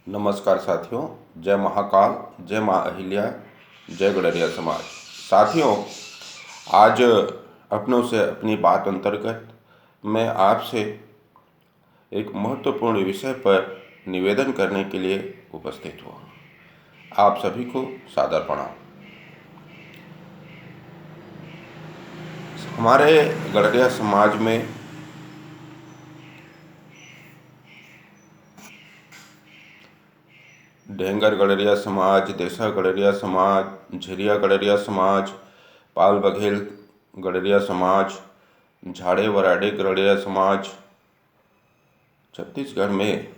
नमस्कार साथियों, जय महाकाल, जय माँ अहिल्या, जय गडरिया समाज। साथियों, आज अपनों से अपनी बात अंतर्गत मैं आपसे एक महत्वपूर्ण विषय पर निवेदन करने के लिए उपस्थित हुआ। आप सभी को सादर प्रणाम। हमारे गडरिया समाज में ढेंगर गडरिया समाज, देसा गडरिया समाज, झरिया गडरिया समाज, पाल बघेल गडरिया समाज, झाड़े वराडे गडरिया समाज छत्तीसगढ़ में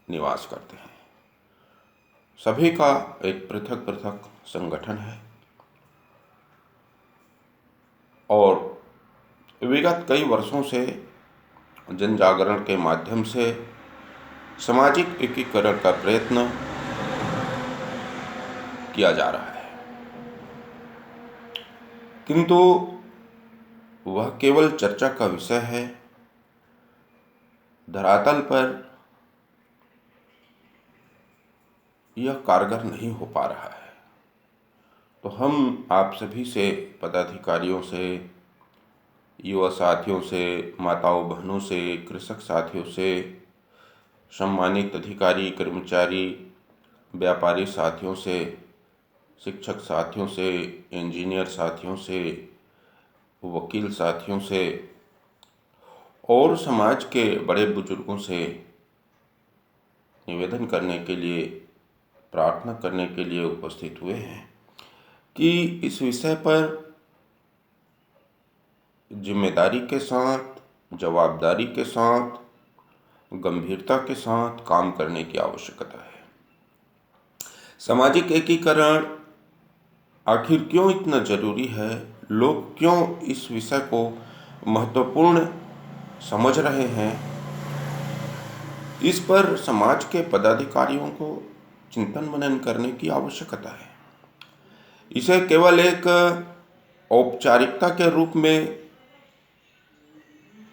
निवास करते हैं। सभी का एक पृथक पृथक संगठन है और विगत कई वर्षों से जन जागरण के माध्यम से सामाजिक एकीकरण का प्रयत्न किया जा रहा है, किंतु वह केवल चर्चा का विषय है। धरातल पर यह कारगर नहीं हो पा रहा है। तो हम आप सभी से, पदाधिकारियों से, युवा साथियों से, माताओं बहनों से, कृषक साथियों से, सम्मानित अधिकारी कर्मचारी, व्यापारी साथियों से, शिक्षक साथियों से, इंजीनियर साथियों से, वकील साथियों से और समाज के बड़े बुजुर्गों से निवेदन करने के लिए, प्रार्थना करने के लिए उपस्थित हुए हैं कि इस विषय पर जिम्मेदारी के साथ, जवाबदारी के साथ, गंभीरता के साथ काम करने की आवश्यकता है। सामाजिक एकीकरण आखिर क्यों इतना जरूरी है? लोग क्यों इस विषय को महत्वपूर्ण समझ रहे हैं? इस पर समाज के पदाधिकारियों को चिंतन मनन करने की आवश्यकता है। इसे केवल एक औपचारिकता के रूप में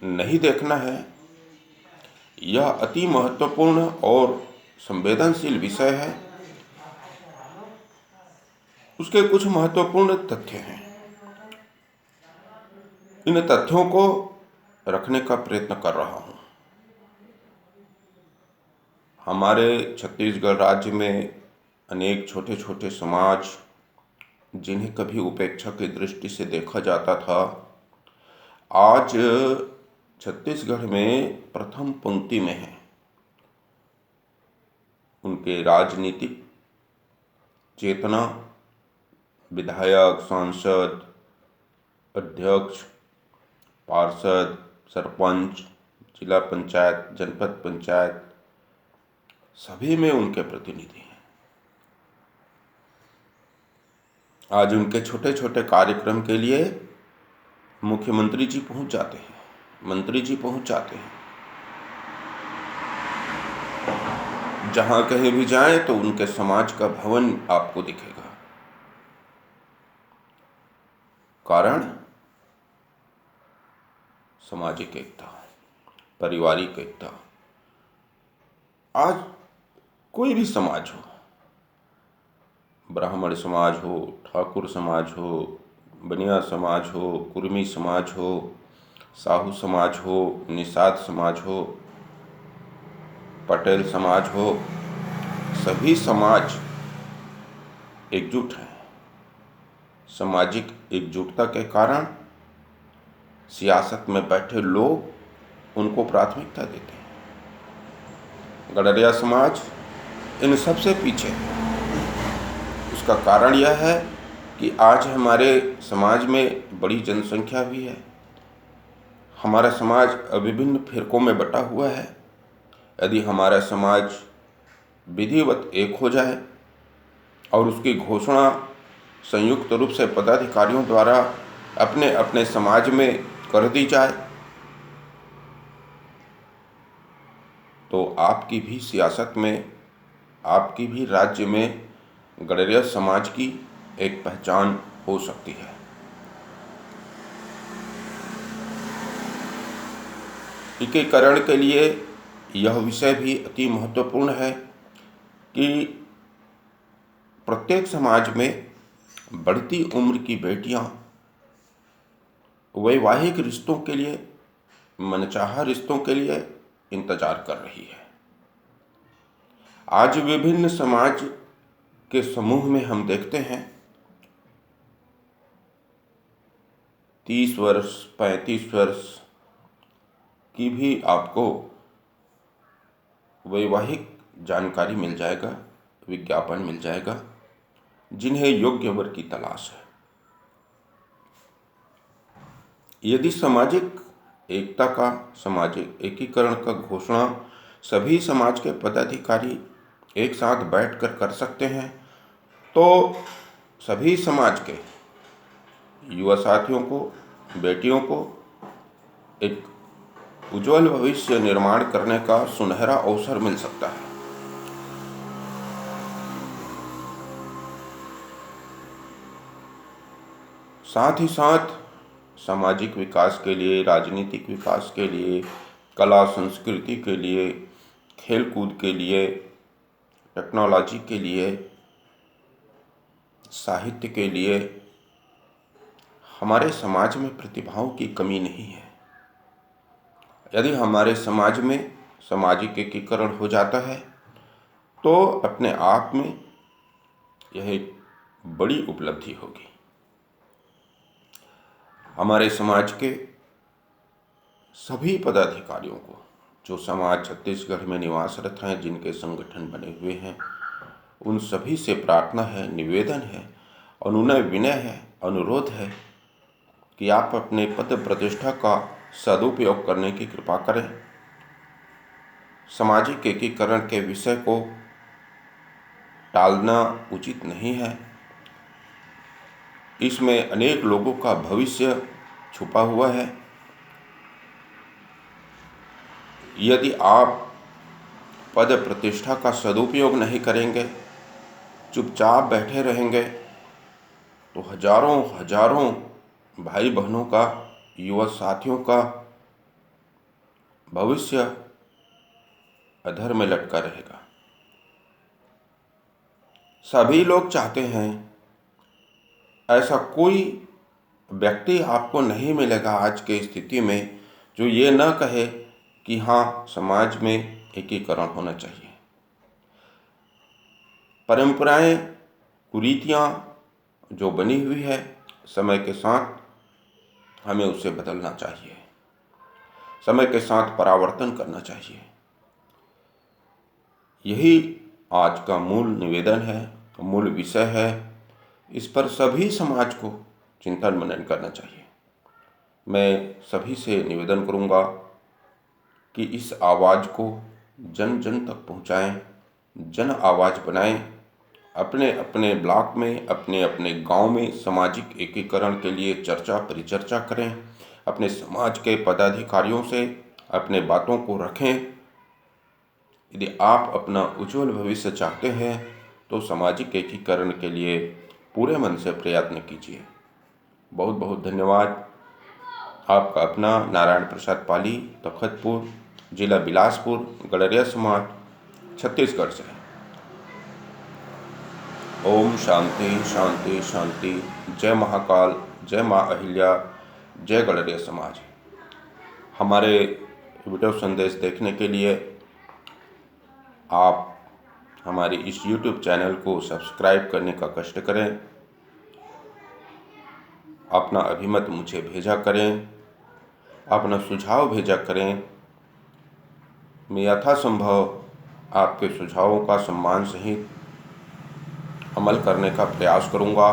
नहीं देखना है। यह अति महत्वपूर्ण और संवेदनशील विषय है। उसके कुछ महत्वपूर्ण तथ्य हैं। इन तथ्यों को रखने का प्रयत्न कर रहा हूं। हमारे छत्तीसगढ़ राज्य में अनेक छोटे छोटे समाज, जिन्हें कभी उपेक्षा की दृष्टि से देखा जाता था, आज छत्तीसगढ़ में प्रथम पंक्ति में हैं। उनके राजनीतिक चेतना, विधायक, सांसद, अध्यक्ष, पार्षद, सरपंच, जिला पंचायत, जनपद पंचायत, सभी में उनके प्रतिनिधि हैं। आज उनके छोटे छोटे कार्यक्रम के लिए मुख्यमंत्री जी पहुंच जाते हैं, मंत्री जी पहुंच जाते हैं। जहां कहीं भी जाएं तो उनके समाज का भवन आपको दिखेगा। कारण सामाजिक एकता, पारिवारिक एकता। आज कोई भी समाज हो, ब्राह्मण समाज हो, ठाकुर समाज हो, बनिया समाज हो, कुर्मी समाज हो, साहू समाज हो, निषाद समाज हो, पटेल समाज हो, सभी समाज एकजुट हैं। सामाजिक एकजुटता के कारण सियासत में बैठे लोग उनको प्राथमिकता देते हैं। गडरिया समाज इन सबसे पीछे है। उसका कारण यह है कि आज हमारे समाज में बड़ी जनसंख्या भी है। हमारा समाज विभिन्न फिरकों में बटा हुआ है। यदि हमारा समाज विधिवत एक हो जाए और उसकी घोषणा संयुक्त रूप से पदाधिकारियों द्वारा अपने अपने समाज में कर दी जाए, तो आपकी भी सियासत में, आपकी भी राज्य में गडरिया समाज की एक पहचान हो सकती है। एकीकरण के लिए यह विषय भी अति महत्वपूर्ण है। कि प्रत्येक समाज में बढ़ती उम्र की बेटियां वैवाहिक रिश्तों के लिए, मनचाहा रिश्तों के लिए इंतजार कर रही है। आज विभिन्न समाज के समूह में हम देखते हैं 30 वर्ष 35 वर्ष की भी आपको वैवाहिक जानकारी मिल जाएगा, विज्ञापन मिल जाएगा, जिन्हें योग्य वर की तलाश है। यदि सामाजिक एकता का, सामाजिक एकीकरण का घोषणा सभी समाज के पदाधिकारी एक साथ बैठकर कर सकते हैं, तो सभी समाज के युवा साथियों को, बेटियों को एक उज्जवल भविष्य निर्माण करने का सुनहरा अवसर मिल सकता है। साथ ही साथ सामाजिक विकास के लिए, राजनीतिक विकास के लिए, कला संस्कृति के लिए, खेलकूद के लिए, टेक्नोलॉजी के लिए, साहित्य के लिए हमारे समाज में प्रतिभाओं की कमी नहीं है। यदि हमारे समाज में सामाजिक एकीकरण हो जाता है तो अपने आप में यह एक बड़ी उपलब्धि होगी। हमारे समाज के सभी पदाधिकारियों को, जो समाज छत्तीसगढ़ में निवासरत हैं, जिनके संगठन बने हुए हैं, उन सभी से प्रार्थना है, निवेदन है, अनुनय विनय है, अनुरोध है कि आप अपने पद प्रतिष्ठा का सदुपयोग करने की कृपा करें। सामाजिक एकीकरण के विषय को टालना उचित नहीं है। इसमें अनेक लोगों का भविष्य छुपा हुआ है। यदि आप पद प्रतिष्ठा का सदुपयोग नहीं करेंगे, चुपचाप बैठे रहेंगे, तो हजारों हजारों भाई बहनों का, युवा साथियों का भविष्य अधर में लटका रहेगा। सभी लोग चाहते हैं, ऐसा कोई व्यक्ति आपको नहीं मिलेगा आज के स्थिति में जो ये न कहे कि हाँ, समाज में एकीकरण होना चाहिए। परंपराएं, कुरीतियाँ जो बनी हुई है, समय के साथ हमें उसे बदलना चाहिए, समय के साथ परावर्तन करना चाहिए। यही आज का मूल निवेदन है, मूल विषय है। इस पर सभी समाज को चिंतन मनन करना चाहिए। मैं सभी से निवेदन करूंगा कि इस आवाज़ को जन जन तक पहुंचाएं, जन आवाज़ बनाएं। अपने अपने ब्लॉक में, अपने अपने गांव में सामाजिक एकीकरण के लिए चर्चा परिचर्चा करें। अपने समाज के पदाधिकारियों से अपने बातों को रखें। यदि आप अपना उज्जवल भविष्य चाहते हैं तो सामाजिक एकीकरण के लिए पूरे मन से प्रयत्न कीजिए। बहुत बहुत धन्यवाद। आपका अपना नारायण प्रसाद पाली, तखतपुर, जिला बिलासपुर, गडरिया समाज, छत्तीसगढ़ से। ओम शांति शांति शांति। जय महाकाल, जय माँ अहिल्या, जय गडरिया समाज। हमारे वीडियो संदेश देखने के लिए आप हमारे इस YouTube चैनल को सब्सक्राइब करने का कष्ट करें। अपना अभिमत मुझे भेजा करें, अपना सुझाव भेजा करें। मैं यथासंभव आपके सुझावों का सम्मान सहित अमल करने का प्रयास करूंगा।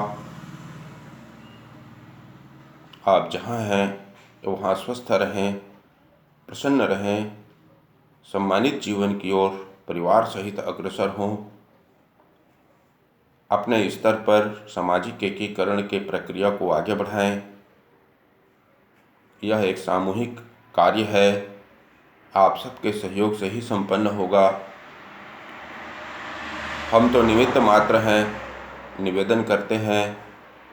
आप जहां हैं वहां स्वस्थ रहें, प्रसन्न रहें, सम्मानित जीवन की ओर परिवार सहित अग्रसर हों। अपने स्तर पर सामाजिक एकीकरण के प्रक्रिया को आगे बढ़ाएं। यह एक सामूहिक कार्य है, आप सबके सहयोग से ही संपन्न होगा। हम तो निमित्त मात्र हैं, निवेदन करते हैं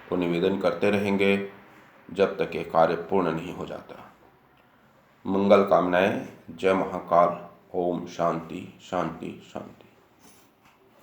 तो निवेदन करते रहेंगे जब तक ये कार्य पूर्ण नहीं हो जाता। मंगल कामनाएं। जय महाकाल। ओम शांति शांति शांति।